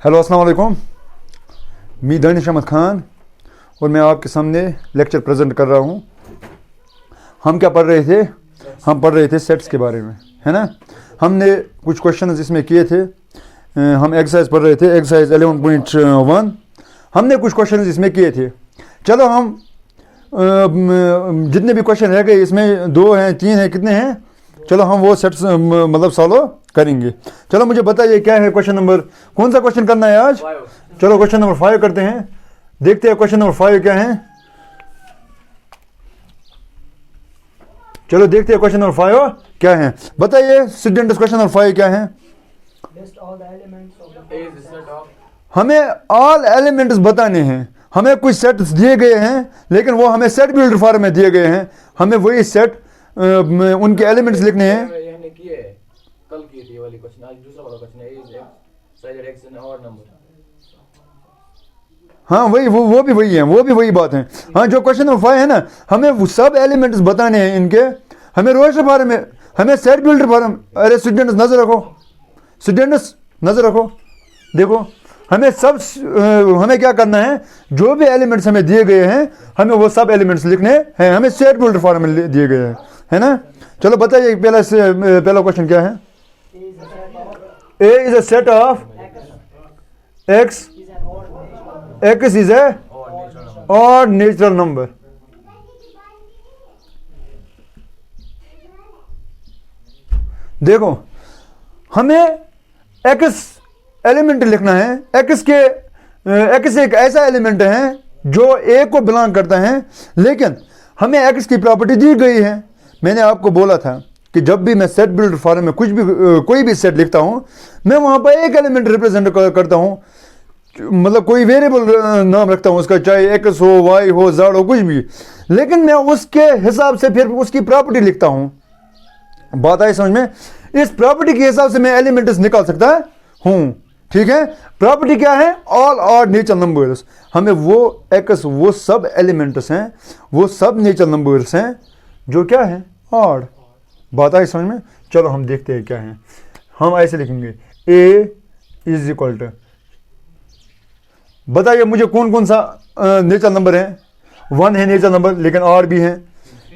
Hello अस्सलाम वालेकुम। मैं दानिश अहमद खान और मैं आपके सामने लेक्चर प्रेजेंट कर रहा हूँ। हम क्या पढ़ रहे थे? हम पढ़ रहे थे सेट्स के बारे में, है ना। हमने कुछ क्वेश्चन इसमें किए थे। हम एक्सरसाइज पढ़ रहे थे, एक्सरसाइज 11.1। हमने कुछ क्वेश्चन इसमें किए थे। चलो हम जितने भी क्वेश्चन रह गए, इसमें 2 हैं 3 हैं, कितने हैं, चलो हम वो सेट्स मतलब सॉल्व करेंगे। चलो मुझे बताइए क्या है क्वेश्चन नंबर, कौन सा क्वेश्चन करना है आज? चलो क्वेश्चन नंबर 5 करते हैं। देखते हैं क्वेश्चन नंबर 5 क्या है। चलो देखते हैं क्वेश्चन नंबर 5 क्या है। बताइए स्टूडेंट्स, क्वेश्चन नंबर 5 क्या है? हमें ऑल एलिमेंट्स बताने हैं। हमें कुछ सेट्स दिए गए हैं, लेकिन वो हमें सेट बिल्डर फॉर्म में दिए गए हैं। हमें वही सेट उनके एलिमेंट्स लिखने हैं। कल की थी वाली क्वेश्चन, आज दूसरा वाला क्वेश्चन है साइड एक्स एंड और नंबर। हाँ वही वो भी वही है, वो भी वही बात है। हाँ जो क्वेश्चन नंबर 5 है ना, हमें वो सब एलिमेंट्स बताने हैं इनके। हमें रोस्टर फॉर्म में, हमें सेट बिल्डर फॉर्म। अरे स्टूडेंट्स नजर रखो, स्टूडेंट्स नजर रखो, देखो हमें सब हमें क्या करना है, जो भी एलिमेंट्स हमें दिए गए हैं हमें वो सब एलिमेंट्स लिखने हैं। हमें सेट बिल्डर फॉर्म में दिए गए हैं, है ना। चलो बताइए पहला क्वेश्चन क्या है? A is a set of x. X is a odd natural number. देखो हमें x एलिमेंट लिखना है। x एक ऐसा एलिमेंट है जो a को बिलोंग करता है, लेकिन हमें x की प्रॉपर्टी दी गई है। मैंने आपको बोला था कि जब भी मैं सेट बिल्डर फॉर्म में कोई भी सेट लिखता हूं, मैं वहां पर एक एलिमेंट रिप्रेजेंट करता हूं, मतलब कोई वेरिएबल नाम रखता हूं उसका, चाहे एक्स हो, वाई हो, जेड हो, कुछ भी, लेकिन मैं उसके हिसाब से फिर उसकी प्रॉपर्टी लिखता हूं। बात आई समझ में? इस प्रॉपर्टी के हिसाब से मैं एलिमेंट्स निकाल सकता हूं, ठीक है। प्रॉपर्टी क्या है? All odd natural numbers. हमें वो एक्स, वो सब एलिमेंट्स हैं, वो सब नेचुरल नंबर्स हैं जो क्या है? ऑड। बात आई समझ में? चलो हम देखते हैं क्या है। हम ऐसे लिखेंगे a इज इक्वल टू, बताइए मुझे कौन कौन सा नेचुरल नंबर है? 1 है नेचुरल नंबर, लेकिन ऑड भी है।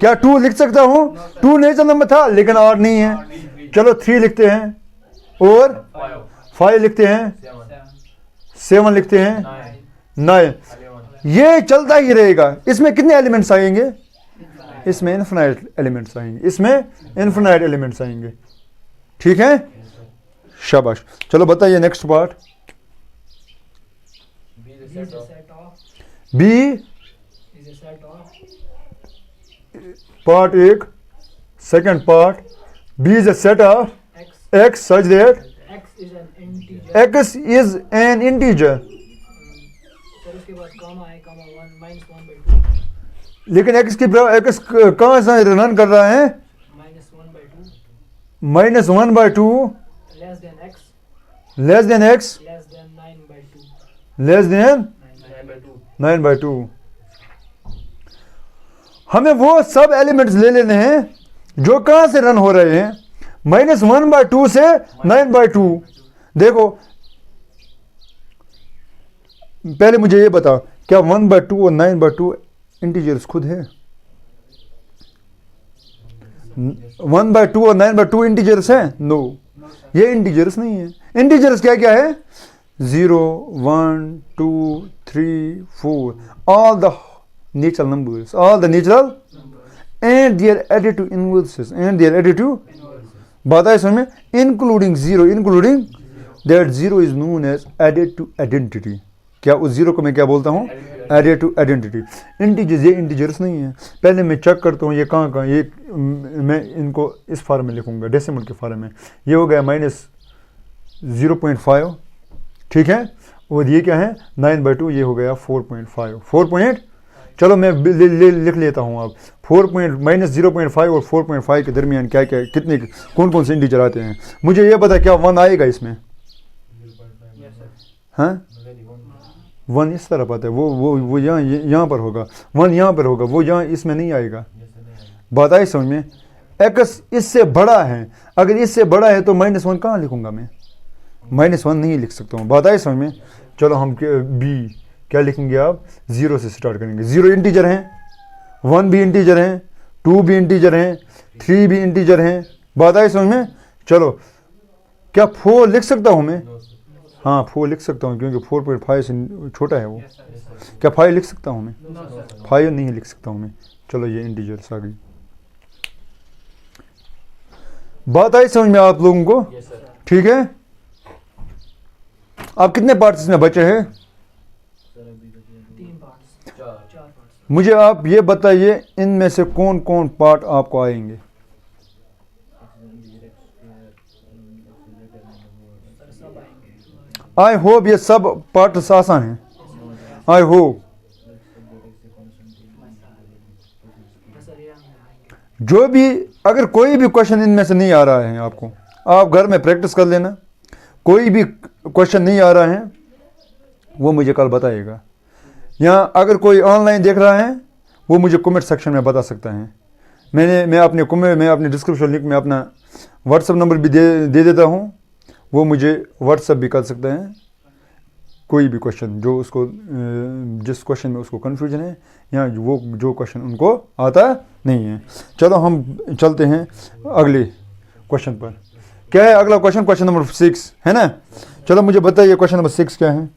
क्या 2 लिख सकता हूं? 2 नेचुरल नंबर था लेकिन ऑड नहीं है। चलो 3 लिखते हैं, और 5 लिखते हैं, 7 लिखते हैं, 9। ये चलता ही रहेगा। इसमें कितने एलिमेंट्स आएंगे? इसमें इनफिनाइट एलिमेंट्स आएंगे, इसमें इनफिनाइट एलिमेंट्स आएंगे, ठीक है। शाबाश। चलो बताइए next part. B part 1, second part. B is a set of X such that X is an integer. लेकिन एक्स कहां से रन कर रहा है? -1/2 less than X less than 9/2। हमें वो सब एलिमेंट्स ले लेने हैं जो कहां से रन हो रहे हैं, -1/2 से 9/2। देखो पहले मुझे ये बता, क्या 1/2 और 9/2 इंटीजर्स खुद है? 1/2 और 9/2 इंटीजर्स है? नो, ये इंटीजर्स नहीं है। इंटीजर्स क्या क्या है? 0, 1, 2, 3, 4, all the natural numbers, all the natural and they are added to inverses, and they are added to, बात है समझ में, including 0, including that 0 is known as added to identity। क्या उस 0 को मैं क्या बोलता हूँ? Added to identity. इंटीजर्स, ये इंटीजर्स नहीं है। पहले मैं चेक करता हूँ ये कहाँ, ये मैं इनको इस फॉर्म में लिखूंगा, डेसिमल के फॉर्म में। ये हो गया -0.5, ठीक है। और ये क्या है? 9/2, ये हो गया 4.5, 4. चलो मैं लिख लेता हूँ अब। -0.5 और 4.5 के दरमियान क्या क्या, कितने, कौन कौन से इंटीजर आते हैं? मुझे ये पता, क्या 1 आएगा इसमें? हाँ 1 इस तरफ आता है, वो यहाँ पर होगा, 1 यहाँ पर होगा, वो यहाँ इसमें नहीं आएगा। बात आई समझ में? एक्स इससे बड़ा है, अगर इससे बड़ा है तो -1 कहाँ लिखूंगा मैं? -1 नहीं लिख सकता हूँ, बात आई समझ में। चलो हम बी क्या लिखेंगे, आप 0 से स्टार्ट करेंगे। 0 इंटीजर हैं, 1 भी इंटीजर हैं, 2 भी इंटीजर हैं, 3 भी इंटीजर हैं, बात आई समझ में। चलो क्या 4 लिख सकता हूँ मैं? हाँ 4 लिख सकता हूँ, क्योंकि 4.5 से छोटा है वो। क्या 5 लिख सकता हूँ मैं? 5 नहीं लिख सकता हूँ मैं। चलो ये इंटीजर्स आ गई, बात आई समझ में आप लोगों को? Yes, sir. ठीक है। अब कितने पार्ट्स इसमें बचे हैं? 3 पार्ट्स, 4 4 पार्ट्स। मुझे आप ये बताइए इनमें से कौन कौन पार्ट आपको आएंगे? सर सब आएंगे। आई होप ये सब पार्ट्स आसान हैं, आई होप। सर ये आएंगे। जो भी अगर कोई भी क्वेश्चन इनमें से नहीं आ रहा है आपको, आप घर में प्रैक्टिस कर लेना। कोई भी क्वेश्चन नहीं आ रहा है वो मुझे कल बताइएगा, या अगर कोई ऑनलाइन देख रहा है वो मुझे कमेंट सेक्शन में बता सकता है। मैं अपने डिस्क्रिप्शन लिंक में अपना व्हाट्सअप नंबर भी दे देता हूँ, वो मुझे व्हाट्सअप भी कर सकते हैं। कोई भी क्वेश्चन जो उसको जिस क्वेश्चन में उसको कन्फ्यूजन है, या वो जो क्वेश्चन उनको आता नहीं है। चलो हम चलते हैं अगले क्वेश्चन पर। क्या है अगला क्वेश्चन? क्वेश्चन नंबर 6 है ना। चलो मुझे बताइए क्वेश्चन नंबर 6 क्या है?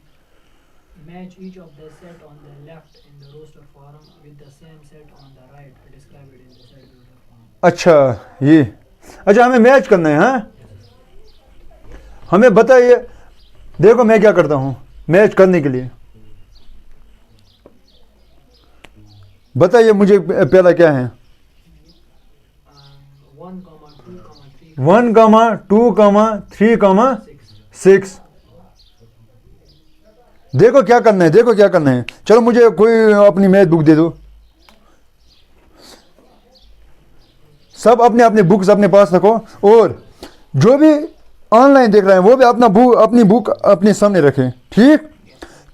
Match each of the set on the left in the roster form with the same set on the right. Describe it in the set builder form. अच्छा हमें match करना है। हाँ हमें बताइए, देखो मैं क्या करता हूँ मैच करने के लिए, बताइए मुझे पहला क्या है? 1, 2, 3, 1, 2, 3, 6। देखो क्या करना है, चलो मुझे कोई अपनी मैथ बुक दे दो। सब अपने बुक्स अपने पास रखो, और जो भी ऑनलाइन देख रहे हैं वो भी अपनी बुक अपने सामने रखें, ठीक।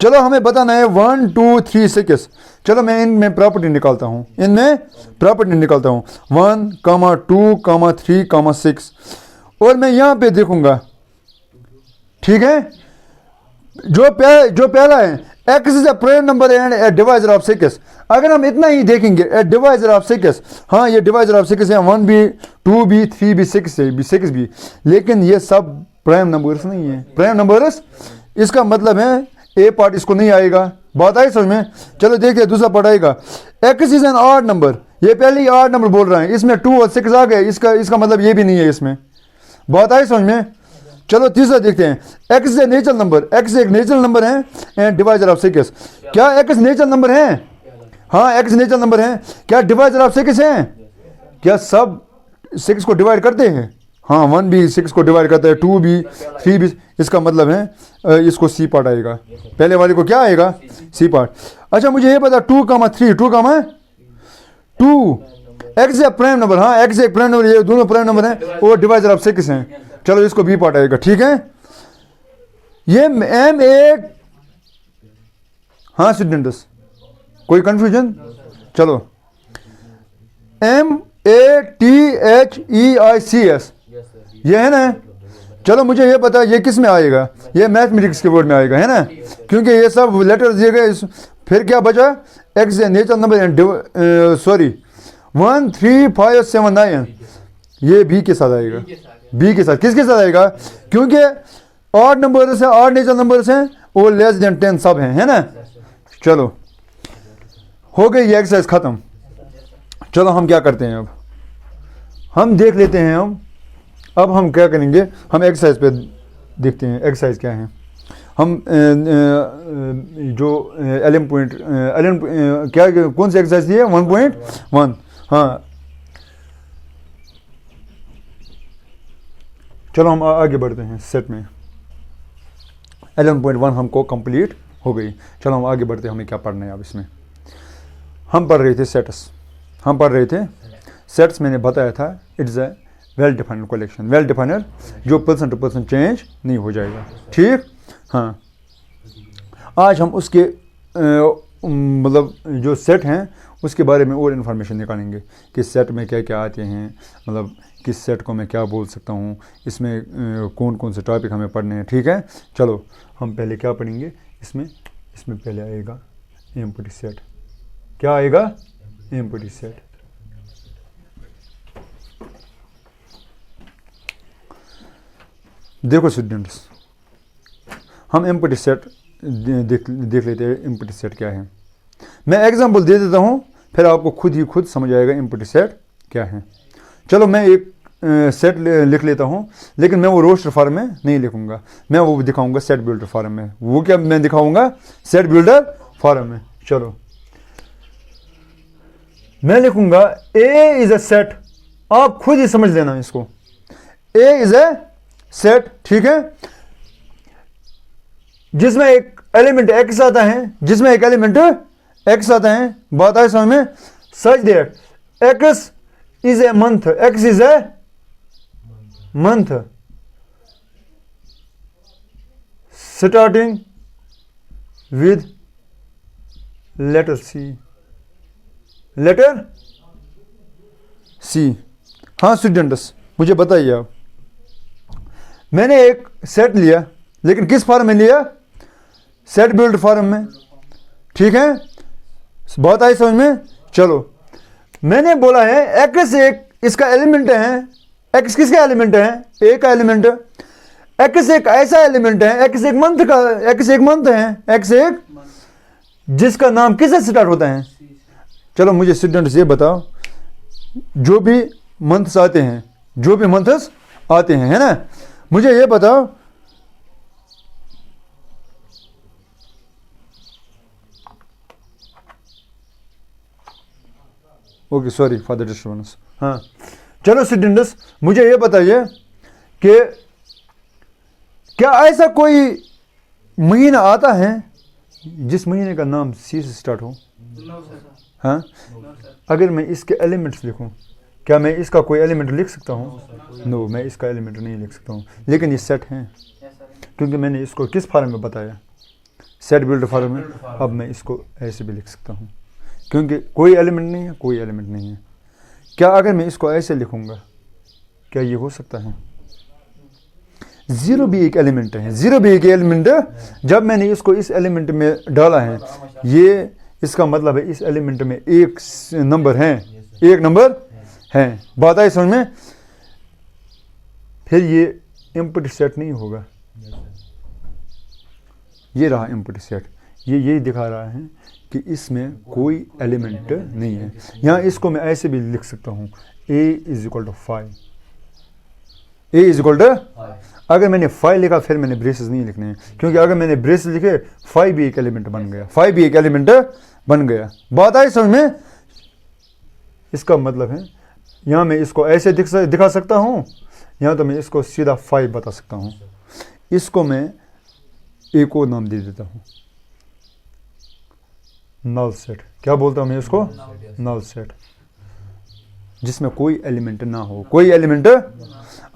चलो हमें बताना है 1, 2, 3, 6। चलो मैं इनमें प्रॉपर्टी निकालता हूँ, 1, 2, 3, 6, और मैं यहाँ पे देखूंगा, ठीक है। जो पहला है x is a prime number and A divisor of 6। अगर हम इतना ही देखेंगे ए डिवाइजर ऑफ 6, हाँ ये डिवाइजर ऑफ 6 है, 1 भी, 2 भी, 3 भी, 6 भी, लेकिन ये सब प्राइम नंबर्स नहीं है। प्राइम नंबर्स इसका मतलब है ए पार्ट इसको नहीं आएगा, बात आई समझ में। चलो देखिए दूसरा पार्ट आएगा, x is an odd number, ये पहले ही ऑड नंबर बोल रहा है, इसमें 2 और 6 आ गए, इसका मतलब ये भी नहीं है इसमें, बात आई समझ में। चलो तीसरा देखते हैं, x is a natural number, x एक नेचुरल नंबर है एंड डिवाइजर ऑफ 6। क्या x नेचुरल नंबर है? हाँ x नेचुरल नंबर है। क्या डिवाइजर ऑफ 6 है? क्या सब 6 को डिवाइड करते हैं? हाँ 1 भी 6 को डिवाइड करता है, 2 भी, 3 भी, इसका मतलब है इसको सी पार्ट आएगा, पहले वाले को क्या आएगा? C part. अच्छा मुझे ये पता 2, 3, 2 x is a prime number, हाँ x एक प्राइम नंबर, ये दोनों प्राइम नंबर हैं और डिवाइजर ऑफ 6 हैं। चलो इसको बी पार्ट आएगा, ठीक है। ये M8, हाँ स्टूडेंट्स कोई कंफ्यूजन? चलो MATHEICS ये है ना। चलो मुझे ये पता ये किस में आएगा? ये मैथमेटिक्स के बोर्ड में आएगा, है ना, क्योंकि ये सब लेटर दिए गए। फिर क्या बचा? x नेचुरल नंबर एंड 1, 3, 5, 7, 9, ये बी के साथ आएगा, बी के साथ। किसके साथ आएगा? क्योंकि ऑड नंबर से, ऑड नेचुरल नंबर हैं और लेस देन 10 सब हैं, है ना। चलो हो गई ये एक्सरसाइज खत्म। चलो हम क्या करते हैं, अब हम देख लेते हैं। अब हम क्या करेंगे, हम एक्सरसाइज पे देखते हैं एक्सरसाइज क्या है। हम जो क्या कौन सी एक्सरसाइज थी? 1.1। हाँ चलो हम आगे बढ़ते हैं सेट में। 11.1 हमको कंप्लीट हो गई। चलो हम आगे बढ़ते हैं, हमें क्या पढ़ना है अब इसमें। हम पढ़ रहे थे सेट्स, मैंने बताया था it is a well defined collection, well definer जो पर्सन टू पर्सन चेंज नहीं हो जाएगा, ठीक। हाँ आज हम उसके मतलब जो सेट हैं उसके बारे में और इन्फॉर्मेशन निकालेंगे कि सेट में क्या क्या आते हैं, मतलब किस सेट को मैं क्या बोल सकता हूँ, इसमें कौन कौन से टॉपिक हमें पढ़ने हैं। ठीक है, चलो हम पहले क्या पढ़ेंगे इसमें पहले आएगा एम्प्टी सेट। क्या आएगा? Empty set. देखो स्टूडेंट्स, हम एम्प्टी सेट देख लेते हैं एम्प्टी सेट क्या है। मैं एग्जांपल दे देता हूँ, फिर आपको खुद समझ आएगा एम्प्टी सेट क्या है। चलो मैं एक सेट लिख लेता हूँ, लेकिन मैं वो रोस्टर फॉर्म में नहीं लिखूंगा, मैं वो दिखाऊंगा सेट बिल्डर फॉर्म में। वो क्या मैं दिखाऊंगा? सेट बिल्डर फॉर्म में। चलो मैं लिखूंगा ए इज अ सेट, आप खुद ही समझ लेना इसको। ए इज ए सेट, ठीक है, जिसमें एक एलिमेंट एक्स आता है, जिसमें एक एलिमेंट एक्स आता है। बात है समझ में? Such that X is a month, X is a month starting with letter C, letter C. हाँ स्टूडेंट्स, मुझे बताइए आप, मैंने एक सेट लिया, लेकिन किस फॉर्म में लिया? सेट बिल्ड फॉर्म में। ठीक है, बात आई समझ में? चलो मैंने बोला है एक्स एक इसका एलिमेंट है। एक्स किसका एलिमेंट है? ए का एलिमेंट। एक्स एक ऐसा एलिमेंट है, एक्स एक मंथ का, एक्स एक मंथ है, एक्स एक जिसका नाम किससे स्टार्ट होता है? चलो मुझे स्टूडेंट्स ये बताओ, जो भी मंथ्स आते हैं, जो भी मंथ्स आते हैं, है ना, मुझे ये बताओ okay sorry for the disturbance. हाँ चलो स्टूडेंट्स, मुझे ये बताइए कि क्या ऐसा कोई महीना आता है जिस महीने का नाम सी से स्टार्ट हो? हाँ, अगर मैं इसके एलिमेंट्स लिखूं, क्या मैं इसका कोई एलिमेंट लिख सकता हूँ? नो, मैं इसका एलिमेंट नहीं लिख सकता हूँ, लेकिन ये सेट है, क्योंकि मैंने इसको किस फॉर्म में बताया? सेट बिल्ड फॉर्म में। अब मैं इसको ऐसे भी लिख सकता हूँ, क्योंकि कोई एलिमेंट नहीं है, कोई एलिमेंट नहीं है। क्या अगर मैं इसको ऐसे लिखूंगा, क्या ये हो सकता है? जीरो भी एक एलिमेंट है, जीरो भी एक एलिमेंट है। जब मैंने इसको इस एलिमेंट में डाला है, ये इसका मतलब है इस एलिमेंट में एक नंबर है, एक नंबर है। बात आई समझ में? फिर ये एम्प्टी सेट नहीं होगा। ये रहा एम्प्टी सेट, ये यही दिखा रहा है कि इसमें कोई एलिमेंट नहीं है। यहाँ इसको मैं ऐसे भी लिख सकता हूँ, a is equal to 5, a is equal to. अगर मैंने 5 लिखा, फिर मैंने ब्रेसेस नहीं लिखने हैं, क्योंकि अगर मैंने ब्रेसेस लिखे 5 भी एक एलिमेंट बन गया, 5 भी एक एलिमेंट बन गया। बात आई समझ में? इसका मतलब है यहाँ मैं इसको ऐसे दिखा सकता हूँ, यहाँ तो मैं इसको सीधा 5 बता सकता हूँ। इसको मैं एक और नाम दे देता हूँ, नल सेट। क्या बोलता हूँ मैं इसको? नल सेट, जिसमें कोई एलिमेंट ना हो, कोई एलिमेंट।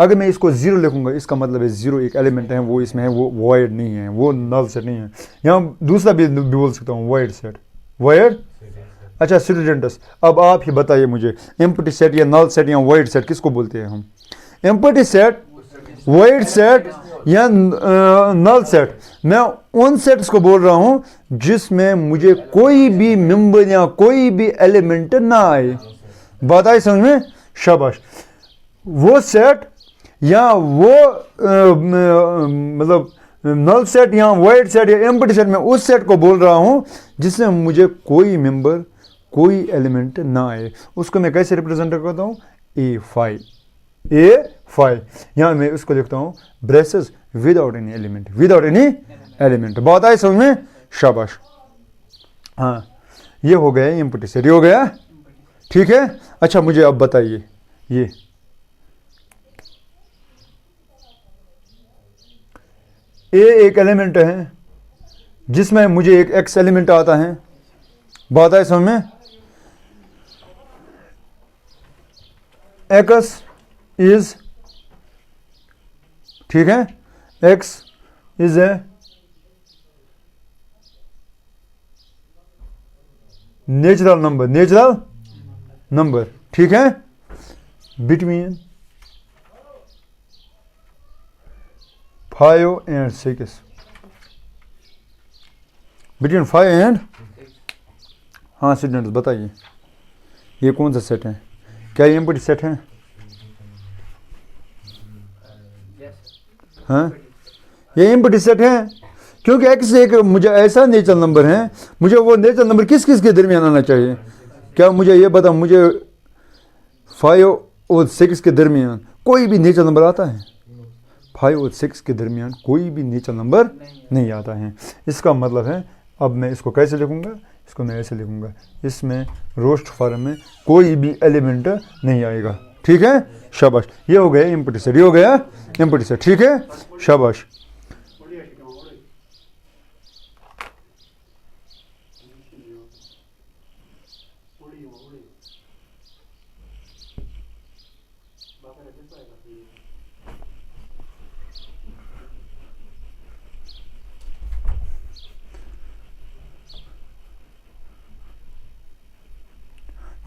अगर मैं इसको 0 लिखूंगा, इसका मतलब है 0 एक एलिमेंट है, वो इसमें है, वो वॉइड नहीं है, वो नल सेट नहीं है। यहाँ दूसरा भी बोल सकता हूँ, वॉइड सेट, वॉइड। अच्छा स्टूडेंट्स, अब आप ही बताइए मुझे, एम्प्टी सेट या नल सेट या वॉइड सेट किसको बोलते हैं हम? एम्प्टी सेट, वॉइड सेट या नल सेट। मैं उन सेट्स को बोल रहा हूं जिसमें मुझे कोई भी मेंबर या कोई भी एलिमेंट ना आए। बात आई समझ में? शाबाश। वो सेट या वो मतलब नल सेट या वॉइड सेट या एम्प्टी सेट में उस सेट को बोल रहा हूं जिसमें मुझे कोई मेंबर, कोई एलिमेंट ना आए। उसको मैं कैसे रिप्रेजेंट करता हूं? A5, A5। यहां मैं उसको लिखता हूं braces without any element, without any element. बात आई समझ में? शाबाश। हाँ, ये हो गया एम्प्टी सेट, ये हो गया, ठीक है। अच्छा मुझे अब बताइए, ये ए एक एलिमेंट है जिसमें मुझे एक एक्स एलिमेंट आता है। बात आई समझ में? एक्स इज, ठीक है, x is a natural number, ठीक है, बिटवीन 5 and 6, बिटवीन 5 एंड, हाँ स्टूडेंट्स बताइए ये कौन सा सेट है, क्या ये एम्प्टी सेट है? हाँ ये एम्प्टी सेट है, क्योंकि एक्स एक मुझे ऐसा नेचुरल नंबर है, मुझे वो नेचुरल नंबर किस किस के दरमियान आना चाहिए? क्या मुझे ये बताओ, मुझे 5 और 6 के दरमियान कोई भी नेचुरल नंबर आता है? 5 और 6 के दरमियान कोई भी नेचुरल नंबर नहीं आता है। इसका मतलब है, अब मैं इसको कैसे लिखूंगा, इसको मैं ऐसे लिखूंगा, इसमें रोस्ट फॉर्म में कोई भी एलिमेंट नहीं आएगा, ठीक है, शाबाश, ये हो गया एम्प्टी सेट, ये हो गया एम्प्टी सेट, ठीक है, शाबाश।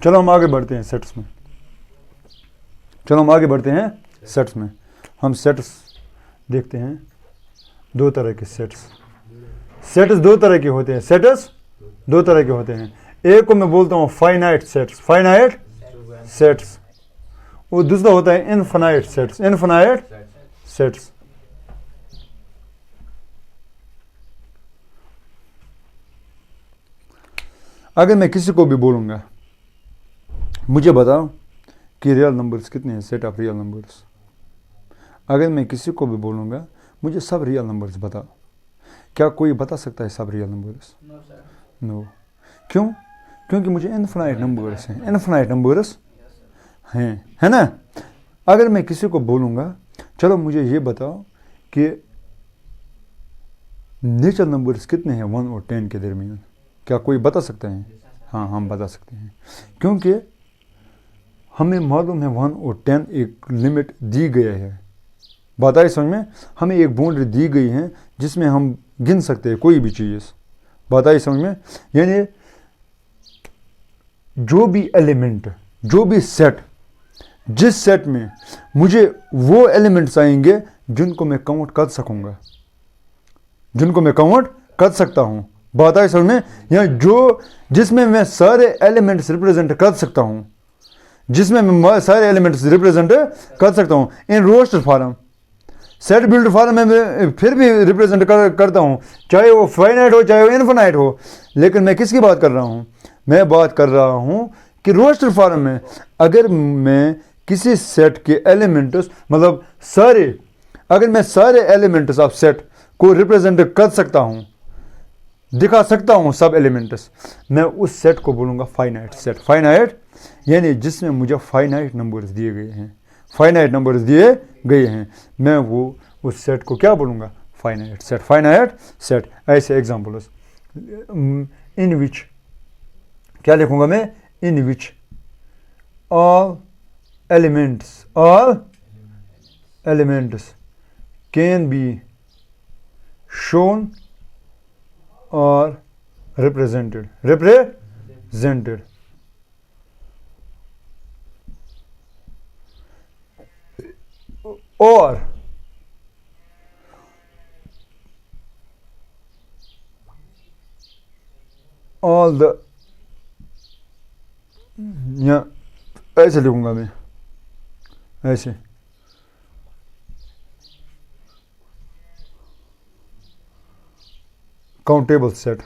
चलो हम आगे बढ़ते हैं सेट्स में, हम सेट्स देखते हैं, दो तरह के सेट्स दो तरह के होते हैं, एक को मैं बोलता हूँ फाइनाइट सेट्स, और दूसरा होता है इनफाइनाइट सेट्स। अगर मैं किसी को भी बोलूंगा मुझे बताओ कि रियल नंबर्स कितने हैं, सेट ऑफ रियल नंबर्स, अगर मैं किसी को भी बोलूँगा मुझे सब रियल नंबर्स बताओ, क्या कोई बता सकता है सब रियल नंबर्स? नो। क्यों? क्योंकि मुझे इनफाइनाइट नंबर्स हैं, है ना। अगर मैं किसी को बोलूँगा चलो मुझे ये बताओ कि नेचुरल नंबर्स कितने हैं 1 और 10 के दरमियान, क्या कोई बता सकता है? हाँ हम बता सकते हैं, क्योंकि हमें मालूम है 1 और 10 एक लिमिट दी गई है, बात आई समझ में, हमें एक बाउंड्री दी गई है जिसमें हम गिन सकते हैं कोई भी चीज़, बात आई समझ में। यानी जो भी एलिमेंट, जो भी सेट, जिस सेट में मुझे वो एलिमेंट्स आएंगे जिनको मैं काउंट कर सकूंगा, जिनको मैं काउंट कर सकता हूं, बात आई समझ में। या जो जिसमें मैं सारे एलिमेंट्स रिप्रेजेंट कर सकता हूं, जिसमें मैं सारे एलिमेंट्स रिप्रेजेंट कर सकता हूं in roster form, set builder form में मैं फिर भी रिप्रेजेंट करता हूं, चाहे वो फाइनाइट हो चाहे वो इनफाइनाइट हो। लेकिन मैं किसकी बात कर रहा हूं? मैं बात कर रहा हूं कि रोस्टर फॉर्म में अगर मैं किसी सेट के एलिमेंट्स, मतलब सारे, अगर मैं सारे एलिमेंट्स ऑफ सेट को रिप्रेजेंट कर सकता हूं, दिखा सकता हूं सब एलिमेंट्स, मैं उस सेट को बोलूंगा फाइनाइट सेट। फाइनाइट यानी जिसमें मुझे फाइनाइट नंबर्स दिए गए हैं, मैं वो उस सेट को क्या बोलूंगा? Finite set. ऐसे एग्जांपल्स इन विच, क्या लिखूंगा मैं? In which all elements can be shown और represented or all the, या ऐसे लिखूंगा मैं, ऐसे काउंटेबल सेट,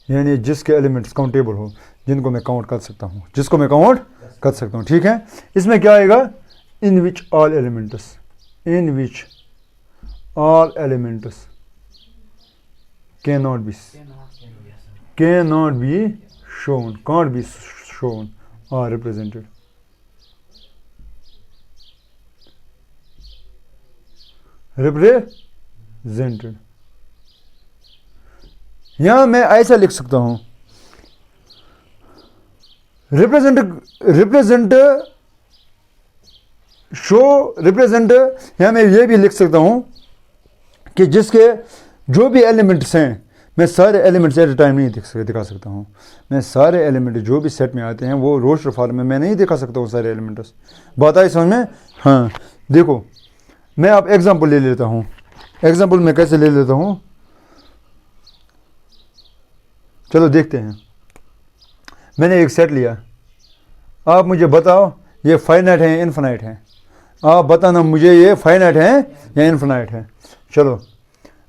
यानी जिसके एलिमेंट्स काउंटेबल हो, जिनको मैं काउंट कर सकता हूँ, ठीक है। इसमें क्या आएगा? In which all elements cannot be shown or represented। यहां मैं ऐसा लिख सकता हूं, रिप्रेजेंट यहां मैं ये भी लिख सकता हूं कि जिसके जो भी एलिमेंट्स हैं मैं सारे एलिमेंट्स एट ए टाइम नहीं दिखा सकता हूँ। मैं सारे एलिमेंट जो भी सेट में आते हैं वो रोस्टर फॉर्म में मैं नहीं दिखा सकता हूँ सारे एलिमेंट्स। बात आई समझ में? हाँ देखो मैं अब एग्जांपल ले लेता हूँ। एग्जांपल मैं कैसे ले लेता हूँ, चलो देखते हैं। मैंने एक सेट लिया, आप मुझे बताओ ये फाइनाइट है इनफिनाइट है। आप बताना मुझे ये फाइनाइट है या इनफिनाइट है। चलो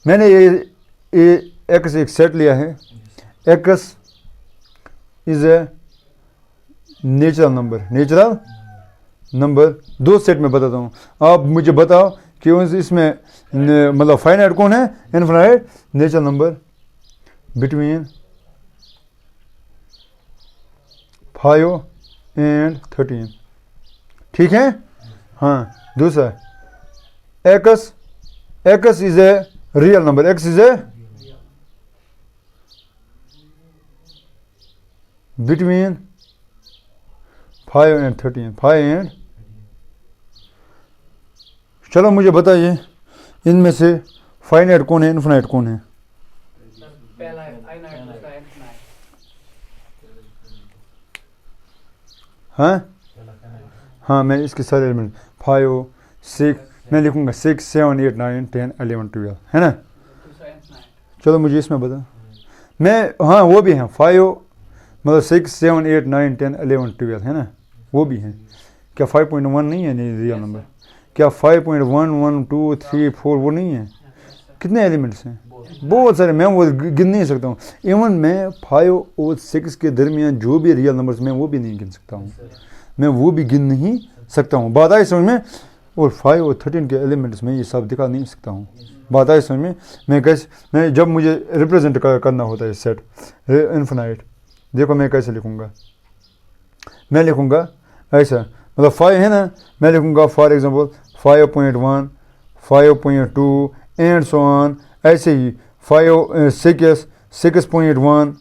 मैंने ये एक्स एक सेट लिया है। X is a natural number. दो सेट में बताता हूँ, आप मुझे बताओ कि इसमें मतलब फाइनाइट कौन है, infinite. Natural number between 5 and 13, ठीक है। हाँ दूसरा x is a real number. X is A between 5 and 13, 5 and चलो मुझे बताइए इनमें से फाइनाइट कौन है, इनफिनाइट कौन है? पहला है फाइनाइट, दूसरा इनफिनाइट। हाँ मैं इसके सारे एलिमेंट 5 6 मैं लिखूंगा 6 7 8 9 10 11 12 है ना। दूसरा इनफिनाइट। चलो मुझे इसमें बता, मैं हाँ वो भी हैं 5 मतलब 6 7 8 9 10 11 12 है ना, वो भी हैं। क्या 5.1 नहीं है नहीं रियल नंबर? क्या 5.1 1 2 3 4 वो नहीं है? कितने एलिमेंट्स हैं? बहुत सारे, मैं वो गिन नहीं सकता हूँ। इवन मैं 5 और 6 के दरमियान जो भी रियल नंबर्स मैं वो भी नहीं गिन सकता हूँ, मैं वो भी गिन नहीं सकता हूँ। बात आई समझ में? और 5 और 13 के एलिमेंट्स में ये सब दिखा नहीं सकता हूँ। बात आई समझ में? मैं जब मुझे रिप्रेजेंट करना होता है सेट इनफिनाइट, देखो मैं कैसे लिखूँगा। मैं लिखूँगा ऐसा, मतलब 5 है ना, मैं लिखूँगा for example 5.1 5.2 and so on, ऐसे ही 6 6.1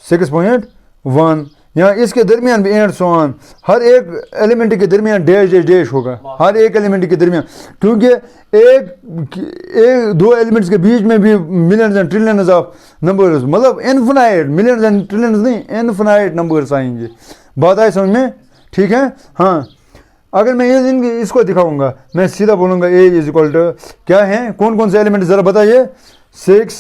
6.1, यहाँ इसके दरमियान भी एंड सो ऑन। हर एक एलिमेंट के दरमियान डैश डैश डैश होगा, हर एक एलिमेंट के दरमियान, क्योंकि एक दो एलिमेंट्स के बीच में भी millions and trillions of numbers, मतलब इनफिनाइट, मिलियंस एंड ट्रिलियंस नहीं, इनफिनाइट नंबर्स आएंगे। बात आई समझ में? ठीक है। हाँ अगर मैं ये इसको दिखाऊंगा, मैं सीधा बोलूँगा ए इज इक्वल टू क्या है, कौन कौन से एलिमेंट ज़रा बताइए? 6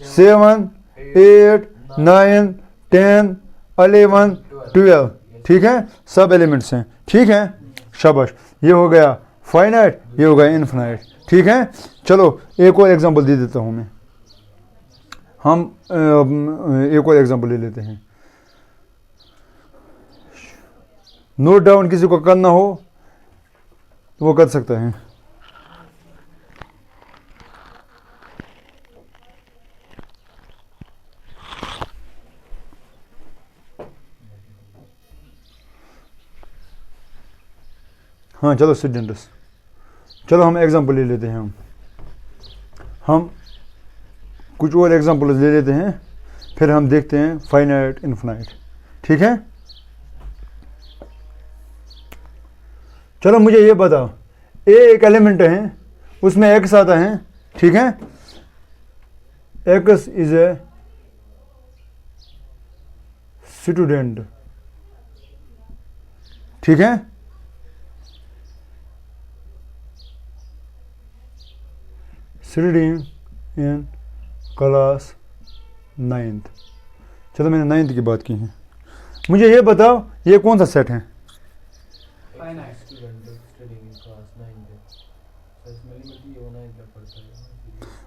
7 8 9 10 11 12, ठीक है, सब एलिमेंट्स हैं। ठीक है, शाबाश, ये हो गया फाइनाइट, ये हो गया इनफिनाइट। ठीक है, चलो एक और एग्जांपल दे देता हूँ मैं। हम एक और एग्जांपल ले लेते हैं। नोट डाउन किसी को करना हो तो वो कर सकता है। हाँ चलो स्टूडेंट्स, चलो हम एग्जांपल ले लेते हैं। हम कुछ और एग्जांपल ले लेते हैं, फिर हम देखते हैं फाइनाइट इनफिनाइट। ठीक है, चलो मुझे ये बताओ, ए एक एलिमेंट है, उसमें एक्स आता है। ठीक है, एक्स इज ए स्टूडेंट। ठीक है, स्टूडिंग इन क्लास 9th। चलो मैंने 9th की बात की है। मुझे ये बताओ ये कौन सा सेट है?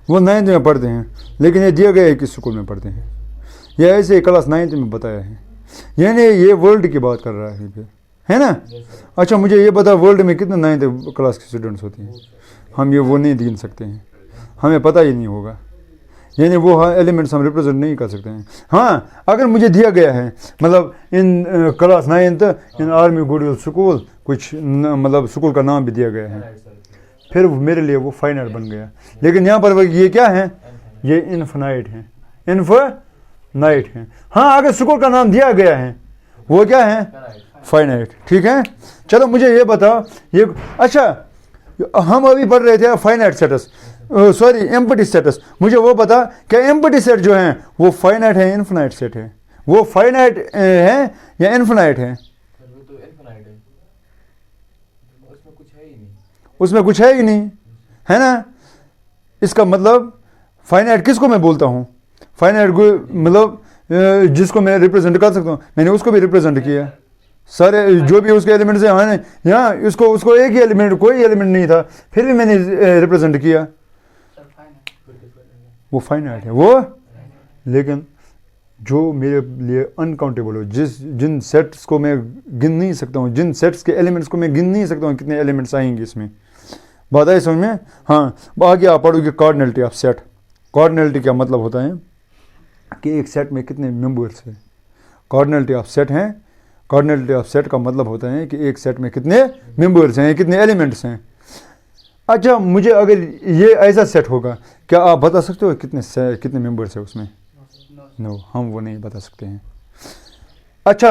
वो 9th में पढ़ते हैं, लेकिन ये दिया गया है किस स्कूल में पढ़ते हैं, ये ऐसे क्लास 9th में बताया है, यानी ये वर्ल्ड की बात कर रहा है फिर, है ना। अच्छा मुझे ये बताओ वर्ल्ड में कितने 9th क्लास के स्टूडेंट्स होते हैं? हम ये वो नहीं गिन सकते हैं, हमें पता ही नहीं होगा, यानी वो एलिमेंट्स हम रिप्रेजेंट नहीं कर सकते हैं। हाँ अगर मुझे दिया गया है, मतलब in class 9th in army goodwill school, कुछ मतलब स्कूल का नाम भी दिया गया है, फिर मेरे लिए वो फाइनाइट बन गया। लेकिन यहाँ पर ये क्या है, ये इनफिनाइट है, इनफिनाइट है। हाँ अगर स्कूल का नाम दिया गया है वो क्या है, फाइनाइट। ठीक है, चलो मुझे ये बताओ, ये अच्छा हम अभी पढ़ रहे थे finite sets, sorry empty sets, मुझे वो बता क्या एम्प्टी सेट जो हैं वो फाइनाइट है, इनफिनाइट सेट है? वो फाइनाइट है या इनफिनाइट है? सर वो तो इनफिनाइट है, उसमें कुछ है ही नहीं। उसमें कुछ है ही नहीं, है ना? इसका मतलब फाइनाइट किसको मैं बोलता हूँ? फाइनाइट को मतलब जिसको मैं रिप्रेजेंट कर सकता हूँ, मैंने उसको भी रिप्रेजेंट किया। सारे जो भी उसके एलिमेंट्स हैं, हाँ यहाँ उसको एक ही एलिमेंट, कोई एलिमेंट नहीं था, फिर भी मैंने रिप्रेजेंट किया। वो फाइनाइट है वो। लेकिन जो मेरे लिए अनकाउंटेबल हो, जिन सेट्स को मैं गिन नहीं सकता हूँ, जिन सेट्स के एलिमेंट्स को मैं गिन नहीं सकता हूँ कितने एलिमेंट्स आएंगे इसमें, बात आई समझ में? हाँ, आगे आप पढ़ोगे कार्डिनलिटी ऑफ सेट। कार्डिनलिटी क्या मतलब होता है कि एक सेट में कितने मेंबर्स हैं। कार्डिनलिटी ऑफ सेट हैं, कार्डिनलिटी ऑफ सेट का मतलब होता है कि एक सेट में कितने मेंबर्स हैं, कितने एलिमेंट्स हैं। अच्छा, मुझे अगर ये ऐसा सेट होगा, क्या आप बता सकते हो कितने मेंबर्स हैं उसमें? नो, हम वो नहीं बता सकते हैं। अच्छा,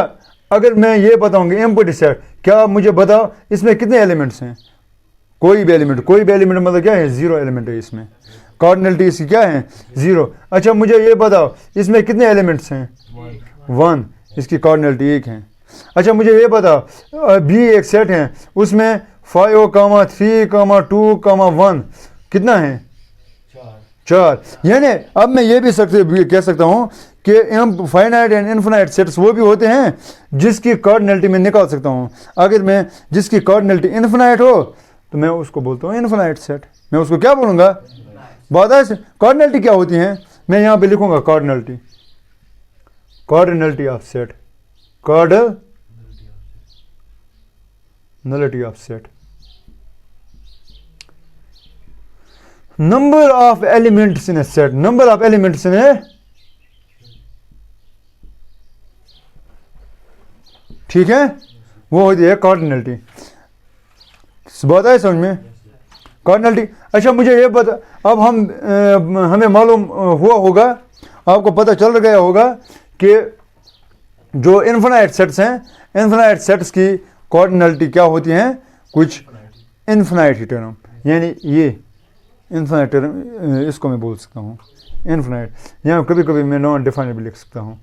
अगर मैं ये बताऊंगी एम्प्टी सेट, क्या आप मुझे बताओ इसमें कितने एलिमेंट्स हैं? कोई भी एलिमेंट मतलब क्या है? जीरो एलिमेंट है इसमें। कार्डिनलिटी इसकी क्या है? जीरो। अच्छा, मुझे ये बताओ इसमें कितने एलिमेंट्स हैं? 1, इसकी कार्डिनलिटी 1 है। अच्छा, मुझे ये बताओ बी एक सेट है, उसमें 5, 3, 2, 1 कितना है? 4। यानी अब मैं ये भी कह सकता हूँ कि फाइनाइट एंड इनफिनाइट सेट्स वो भी होते हैं जिसकी कार्डिनलिटी मैं निकाल सकता हूँ। अगर मैं जिसकी कार्डिनलिटी इनफिनाइट हो तो मैं उसको बोलता हूँ इनफिनाइट सेट। मैं उसको क्या बोलूँगा? बात है। कार्डिनलिटी क्या होती है? मैं यहाँ पे लिखूँगा cardinality of set, cardinality of set, number of elements in a set, number of elements in a, ठीक है, वो होती है कार्डिनलिटी। बात है समझ में? कार्डिनलिटी। अच्छा, मुझे ये बता, अब हमें मालूम हुआ होगा, आपको पता चल गया होगा कि जो इनफिनाइट सेट्स हैं, इनफिनाइट सेट्स की कार्डिनलिटी क्या होती हैं? कुछ इनफिनाइट ही टर्म, यानी ये इनफिनाइट टर्म, इसको मैं बोल सकता हूँ इनफिनाइट। यहाँ कभी कभी मैं नॉट डिफाइनेबल लिख सकता हूँ,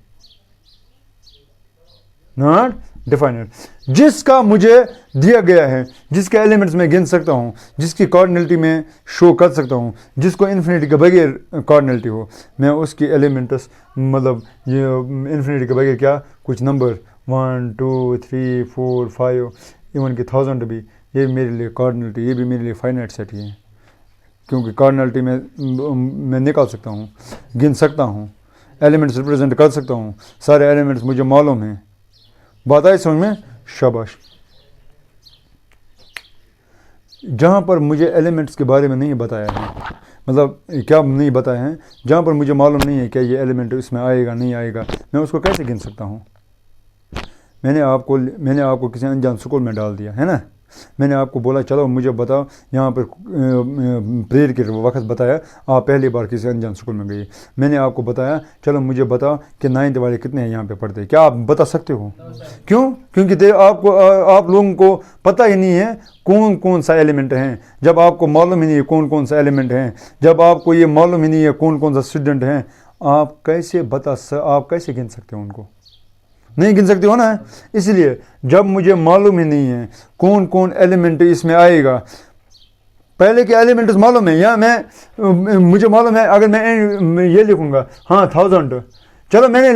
नॉट डिफाइनेबल, जिसका मुझे दिया गया है, जिसके एलिमेंट्स में गिन सकता हूँ, जिसकी कार्डिनलिटी में शो कर सकता हूँ, जिसको इन्फिनिटी के बगैर कार्डिनलिटी हो, मैं उसकी एलिमेंट्स मतलब ये इन्फिनिटी के बगैर क्या कुछ नंबर 1, 2, 3, 4, 5 इवन कि 1000 भी, ये मेरे लिए कार्डिनलिटी, ये भी मेरे लिए फाइनाइट सेट ही है, क्योंकि कार्डिनलिटी मैं निकाल सकता हूँ, गिन सकता हूँ, एलिमेंट्स रिप्रेजेंट कर सकता हूँ, सारे एलिमेंट्स मुझे मालूम हैं। बात आई समझ में? शाबाश। जहाँ पर मुझे एलिमेंट्स के बारे में नहीं बताया है, मतलब क्या नहीं बताया है, जहाँ पर मुझे मालूम नहीं है क्या ये एलिमेंट इसमें आएगा नहीं आएगा, मैं उसको कैसे गिन सकता हूँ? मैंने आपको किसी अनजान स्कूल में डाल दिया है ना, मैंने आपको बोला चलो मुझे बताओ, यहाँ पर प्रेयर के वक्त बताया, आप पहली बार किसी अनजान स्कूल में गए, मैंने आपको बताया चलो मुझे बताओ कि 9th वाले कितने हैं यहाँ पे पढ़ते हैं, क्या आप बता सकते हो? क्यों? क्योंकि आप लोगों को पता ही नहीं है कौन कौन सा एलिमेंट हैं। जब आपको मालूम ही नहीं है कौन कौन सा एलिमेंट हैं, जब आपको ये मालूम ही नहीं है कौन कौन सा स्टूडेंट हैं, आप कैसे गिन सकते हो? उनको नहीं गिन सकते हो ना। इसलिए जब मुझे मालूम ही नहीं है कौन कौन एलिमेंट इसमें आएगा, पहले के एलिमेंट्स मालूम है या मुझे मालूम है, अगर मैं ये लिखूंगा हाँ 1000, चलो मैंने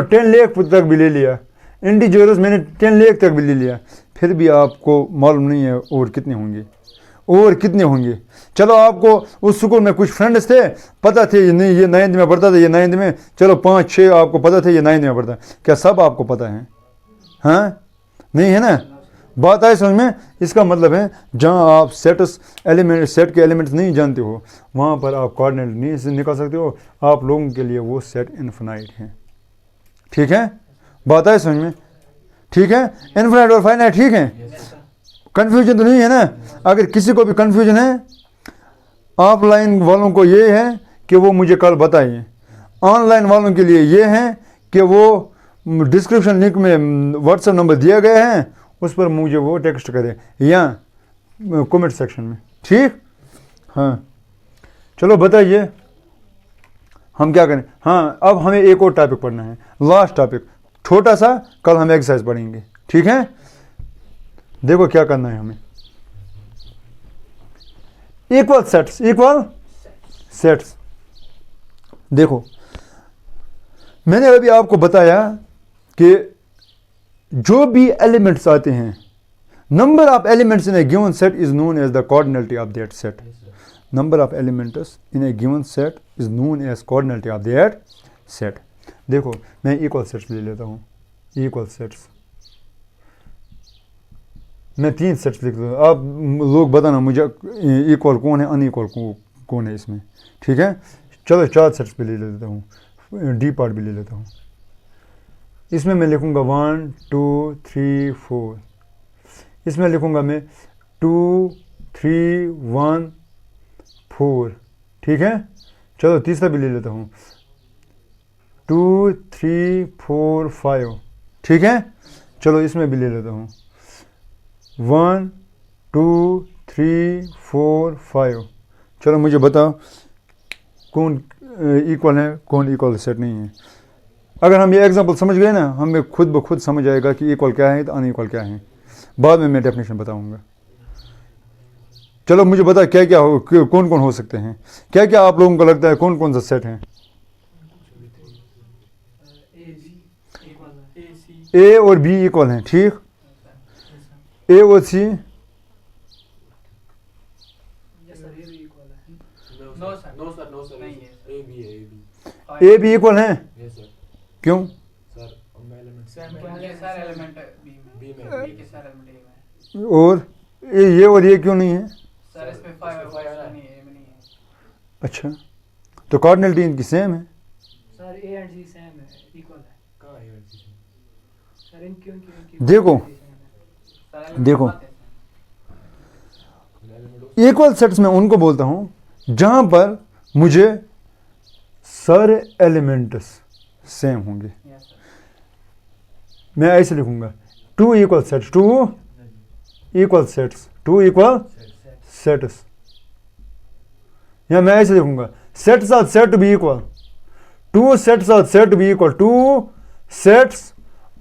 10 लाख तक भी ले लिया, इंटीजर्स मैंने 10 लाख तक भी ले लिया, फिर भी आपको मालूम नहीं है और कितने होंगे। चलो आपको उस स्कूल में कुछ फ्रेंड्स थे, पता थे ये नहीं ये 9th में पढ़ता था, ये 9th में, चलो 5-6 आपको पता थे ये 9th में पढ़ता, क्या सब आपको पता है? हाँ, नहीं है ना। बात आए समझ में? इसका मतलब है जहाँ आप सेट के एलिमेंट्स नहीं जानते हो, वहाँ पर आप कोऑर्डिनेट नहीं निकाल सकते हो, आप लोगों के लिए वो सेट इनफिनाइट है। ठीक है, बात आए समझ में? ठीक है, इनफिनाइट और फाइनाइट ठीक है, कन्फ्यूजन तो नहीं है ना। अगर किसी को भी कन्फ्यूजन है, ऑफलाइन वालों को ये है कि वो मुझे कल बताइए, ऑनलाइन वालों के लिए ये है कि वो डिस्क्रिप्शन लिंक में व्हाट्सएप नंबर दिया गया है, उस पर मुझे वो टेक्स्ट करें या कमेंट सेक्शन में। ठीक, हाँ चलो बताइए हम क्या करें। हाँ, अब हमें एक और टॉपिक पढ़ना है, लास्ट टॉपिक, छोटा सा, कल हम एक्सरसाइज पढ़ेंगे, ठीक है। देखो क्या करना है हमें, इक्वल सेट्स, इक्वल सेट्स। देखो मैंने अभी आपको बताया कि जो भी एलिमेंट्स आते हैं, number of elements in a given set is known as the coordinate of that set. Number of elements in a given set is known as coordinate of that set. देखो मैं इक्वल सेट्स ले लेता हूँ, equal sets, मैं 3 sets लिख दूँ, आप लोग बताना मुझे इक्वल कौन है, अनइक्वल कौन है इसमें, ठीक है। चलो 4 सेट्स पे ले लेता हूँ, डी पार्ट भी ले लेता हूँ। इसमें मैं लिखूँगा 1 2 3 4, इसमें लिखूँगा मैं 2 3 1 4, ठीक है। चलो तीसरा भी ले लेता हूँ 2 3 4 5, ठीक है। चलो इसमें भी ले लेता हूँ 1 2 3 4 5। चलो मुझे बताओ कौन इक्वल है, कौन इक्वल सेट नहीं है। अगर हम ये एग्जांपल समझ गए ना, हमें खुद ब खुद समझ आएगा कि इक्वल क्या है तो अनइक्वल क्या है। बाद में मैं डेफिनेशन बताऊंगा। चलो मुझे बता क्या क्या हो, कौन कौन हो सकते हैं, क्या क्या आप लोगों को लगता है कौन कौन सा सेट है। ए और बी इक्वल हैं, ठीक। ए और सी, ए बी इक्वल हैं, क्यों। और ये और ये क्यों नहीं है। अच्छा, तो कार्डिनलिटी इनकी सेम है। Sir A and C same है, इक्वल है। सर इन क्यों देखो देखो इक्वल सेट्स में उनको बोलता हूं जहां पर मुझे सारे एलिमेंट्स सेम होंगे। मैं ऐसे लिखूंगा 2 equal sets, 2 equal sets, 2 equal sets. या मैं ऐसे लिखूंगा sets are said to be equal, 2 sets are said to be equal, 2 sets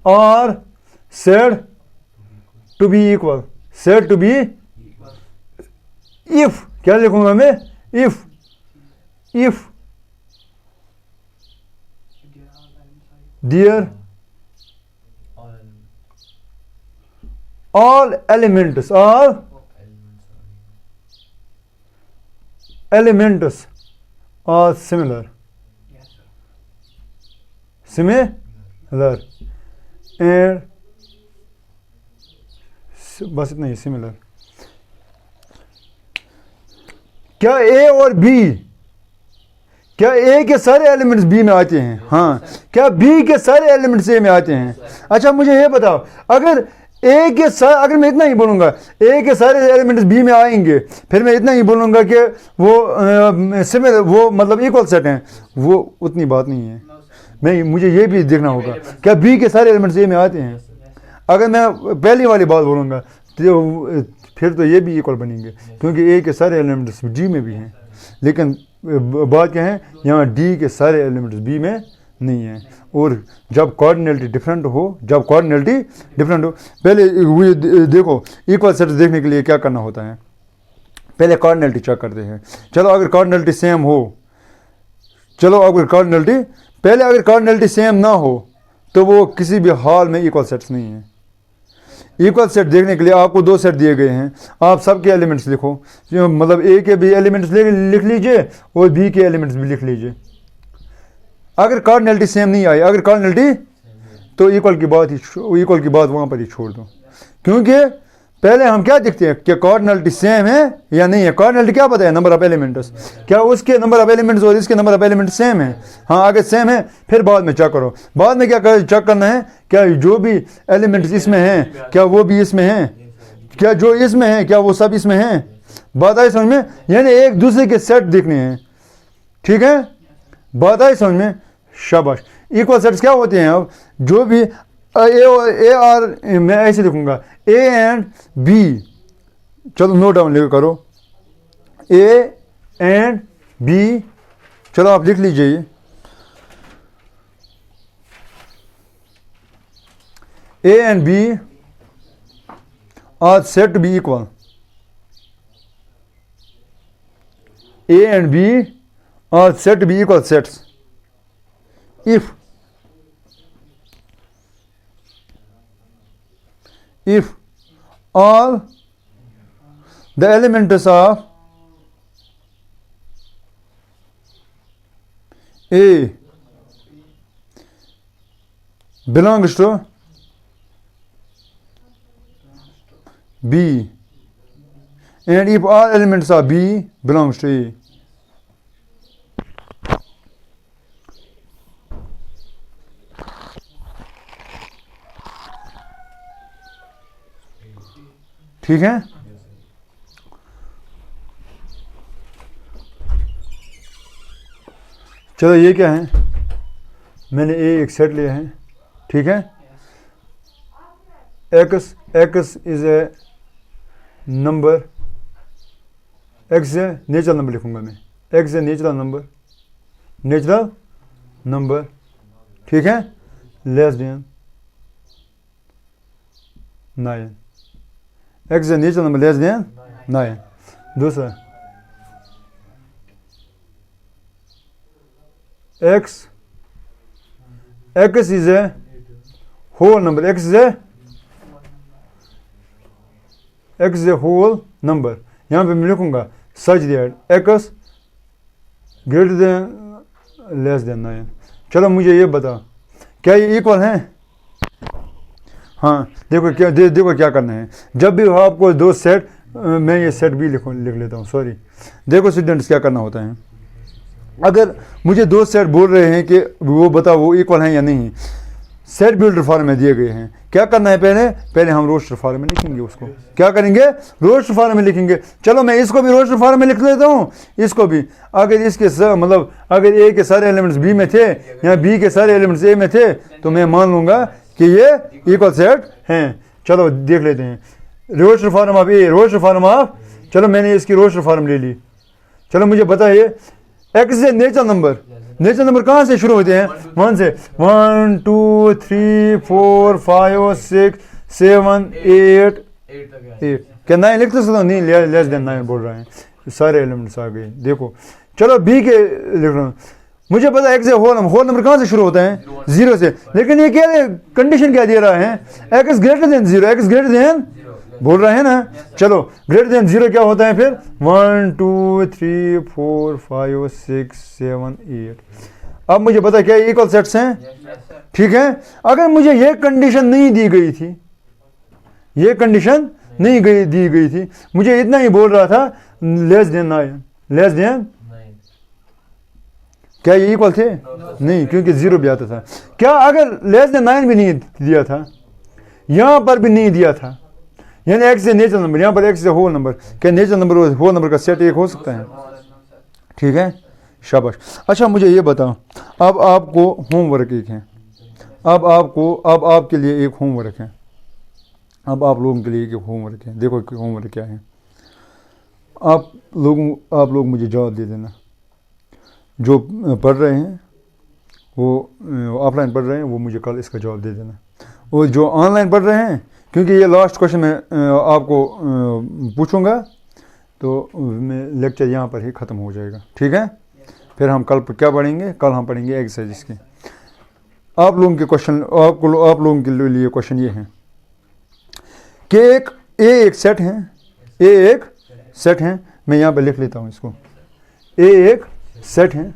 are said to be equal, said to be. If क्या लिखूंगा मैं, if there all elements are similar, and बस इतना ही, similar. क्या ए और बी, क्या ए के सारे एलिमेंट्स बी में आते हैं। हाँ, क्या बी के सारे एलिमेंट्स ए में आते हैं। अच्छा मुझे ये बताओ, अगर ए के सारे, अगर मैं इतना ही बोलूँगा ए के सारे एलिमेंट्स बी में आएंगे, फिर मैं इतना ही बोलूँगा कि वो सिमिलर, वो मतलब इक्वल सेट हैं, वो उतनी बात नहीं है। मैं मुझे ये भी देखना होगा क्या बी के सारे एलिमेंट्स ए में आते हैं। अगर मैं पहली वाली बात बोलूँगा तो फिर तो ये भी इक्वल बनेंगे, क्योंकि ए के सारे एलिमेंट्स डी में भी हैं। लेकिन बात क्या है, यहाँ डी के सारे एलिमेंट्स बी में नहीं है। और जब कोऑर्डिनेलिटी डिफरेंट हो, पहले वो देखो इक्वल सेट्स देखने के लिए क्या करना होता है, पहले कोऑर्डिनेलिटी चेक करते हैं। चलो अगर कोऑर्डिनेलिटी सेम हो, अगर कोऑर्डिनेलिटी सेम ना हो तो वो किसी भी हाल में इक्वल सेट्स नहीं है। इक्वल सेट देखने के लिए आपको 2 सेट दिए गए हैं, आप सबके एलिमेंट्स लिखो, मतलब ए के भी एलिमेंट्स लिख लीजिए और बी के एलिमेंट्स भी लिख लीजिए। अगर कोऑर्डिनेलिटी सेम नहीं आई, अगर कोऑर्डिनेलिटी, तो इक्वल की बात वहाँ पर ही छोड़ दो। क्योंकि पहले हम क्या देखते हैं कि कोऑर्डिनेलिटी सेम है या नहीं है। कोऑर्डिनेलिटी क्या पता है, नंबर ऑफ एलिमेंट्स, क्या उसके नंबर ऑफ एलिमेंट्स और इसके नंबर ऑफ एलिमेंट्स सेम है। हाँ, अगर सेम है फिर बाद में चेक करो। बाद में क्या चेक करना है, क्या जो भी एलिमेंट्स इसमें हैं क्या वो भी इसमें हैं, क्या जो इसमें हैं क्या वो सब इसमें हैं। बात आई समझ में, यानी एक दूसरे के सेट देखने हैं, ठीक है। बात आई समझ में, शाबाश। इक्वल सेट्स क्या होते हैं, अब जो भी ए आर, मैं ऐसे लिखूंगा ए एंड बी, चलो नोट डाउन लेकर करो, ए एंड बी, चलो आप लिख लीजिए ये, A and B are said to be equal, A and B are said to be equal sets if all the elements of A belongs to B and if all elements of B belongs to A. ठीक है, चलो ये क्या है, मैंने ए एक set लिया है, ठीक है, x is A number, x है नेचुरल नंबर लिखूंगा मैं, एक्स है नेचुरल नंबर, ठीक है, लेस देन 9, एक्स है नेचुरल नंबर लेस देन 9, दूसरा x is a whole number, x is a whole number, यहाँ पे मैं लिखूंगा such that x greater than less than 9. चलो मुझे ये बताओ क्या ये इक्वल हैं? हाँ, देखो क्या करना है, जब भी आपको दो सेट, मैं ये सेट भी लिख लेता हूँ, सॉरी, देखो स्टूडेंट्स क्या करना होता है, अगर मुझे दो सेट बोल रहे हैं कि वो बताओ वो इक्वल हैं या नहीं, सेट बिल्डर फॉर्म में दिए गए हैं, क्या करना है, पहले हम रोस्टर फॉर्म में लिखेंगे, उसको क्या करेंगे, रोस्टर फॉर्म में लिखेंगे। चलो मैं इसको भी रोस्टर फॉर्म में लिख लेता हूँ, इसको भी, अगर इसके मतलब अगर ए के सारे एलिमेंट्स बी में थे या बी के सारे एलिमेंट्स ए में थे तो मैं मान लूँगा कि ये इक्वल सेट हैं। चलो देख लेते हैं, roster form of A, roster form of, चलो मैंने इसकी रोस्टर फॉर्म ले ली। चलो मुझे बताइए एक्स से नेचुरल नंबर कहाँ से शुरू होते हैं, 1 से, 1 2 3 4 5 6 7 8 8, क्या 9 लिख सकता हूँ? नहीं, लेस देन 9 बोल रहे हैं, सारे एलिमेंट्स आ गए। देखो चलो बी के लिख रहा हूँ, मुझे पता है एक्स होल नंबर कहाँ से शुरू होता है, 0 से, लेकिन ये क्या कंडीशन क्या दे रहा है, x greater than 0, x greater than बोल रहे हैं ना। चलो ग्रेटर देन 0 क्या होता है फिर, 1 2 3 4 5 6 7 8। अब मुझे पता क्या इक्वल सेट्स हैं, ठीक है। अगर मुझे ये कंडीशन नहीं दी गई थी, ये कंडीशन नहीं दी गई थी, मुझे इतना ही बोल रहा था लेस देन 9, लेस देन, क्या ये इक्वल थे? नहीं, क्योंकि 0 भी आता था। क्या अगर लेस देन 9 भी नहीं दिया था, यहां पर भी नहीं दिया था, यानी एक्स से नेचुरल नंबर, यहाँ पर एक्स से होल नंबर, क्या नेचुरल नंबर होल नंबर का सेट एक हो सकता है? ठीक है, शाबाश। अच्छा मुझे ये बताओ, अब आपको होमवर्क एक है, अब आपके लिए एक होमवर्क है, अब आप लोगों के लिए एक होमवर्क है। देखो होमवर्क क्या है, आप लोग मुझे जवाब दे देना। जो पढ़ रहे हैं वो ऑफलाइन पढ़ रहे हैं, वो मुझे कल इसका जवाब दे देना, और जो ऑनलाइन पढ़ रहे हैं, क्योंकि ये लास्ट क्वेश्चन मैं आपको पूछूंगा तो मैं लेक्चर यहाँ पर ही ख़त्म हो जाएगा, ठीक है। फिर हम कल क्या पढ़ेंगे, कल हम पढ़ेंगे एक्सरसाइज के। आप लोगों के क्वेश्चन, आप लोगों के लिए क्वेश्चन ये है कि एक सेट है, ए एक सेट है, मैं यहाँ पर लिख लेता हूँ इसको, ए एक सेट है,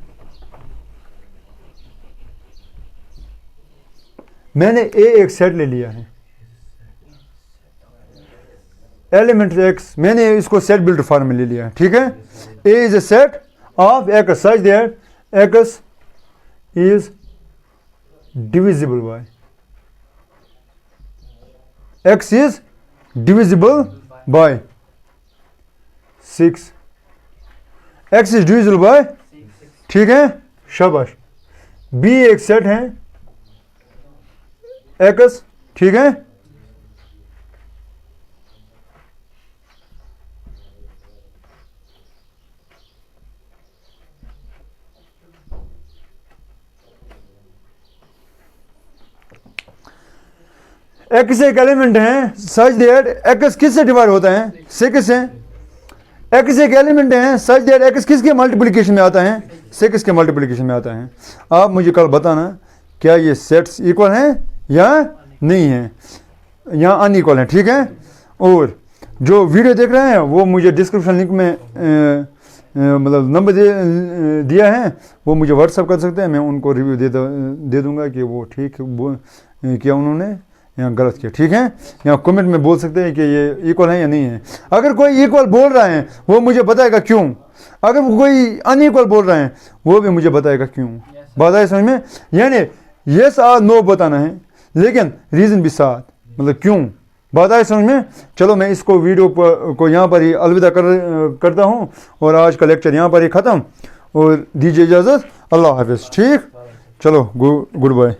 मैंने ए एक सेट ले लिया है, एलिमेंट एक्स, मैंने इसको सेट बिल्डर फॉर्म में ले लिया है, ठीक है। A is a set of X such that X is divisible by, X is divisible by 6, X is divisible by, ठीक है, शाबाश। बी एक सेट है एक्स, ठीक है, एक्स एक एलिमेंट है सच दैट एक्स किससे डिवाइड होता है, 6 से। एक्स एक एलिमेंट है सच दैट एक्स किसके मल्टीप्लिकेशन में आता है, 6 के मल्टीप्लिकेशन में आता है। आप मुझे कल बताना क्या ये सेट्स इक्वल हैं या नहीं है, या अनइक्वल हैं, ठीक है। और जो वीडियो देख रहे हैं वो मुझे डिस्क्रिप्शन लिंक में मतलब नंबर दिया है, वो मुझे व्हाट्सअप कर सकते हैं, मैं उनको रिव्यू दे दूंगा कि वो ठीक किया उन्होंने या गलत किया, ठीक है। या कमेंट में बोल सकते हैं कि ये इक्वल है या नहीं है। अगर कोई इक्वल बोल रहा है वो मुझे बताएगा क्यों, अगर कोई अनइक्वल बोल रहे हैं वो भी मुझे बताएगा क्यों। बात है समझ में, यानी यस और नो बताना है, लेकिन रीज़न भी साथ, मतलब क्यों। बात है समझ में। चलो मैं इसको वीडियो को यहाँ पर ही अलविदा करता हूँ और आज का लेक्चर यहाँ पर ही ख़त्म, और दीजिए इजाज़त। अल्लाह हाफिज़। ठीक, चलो गुड बाय।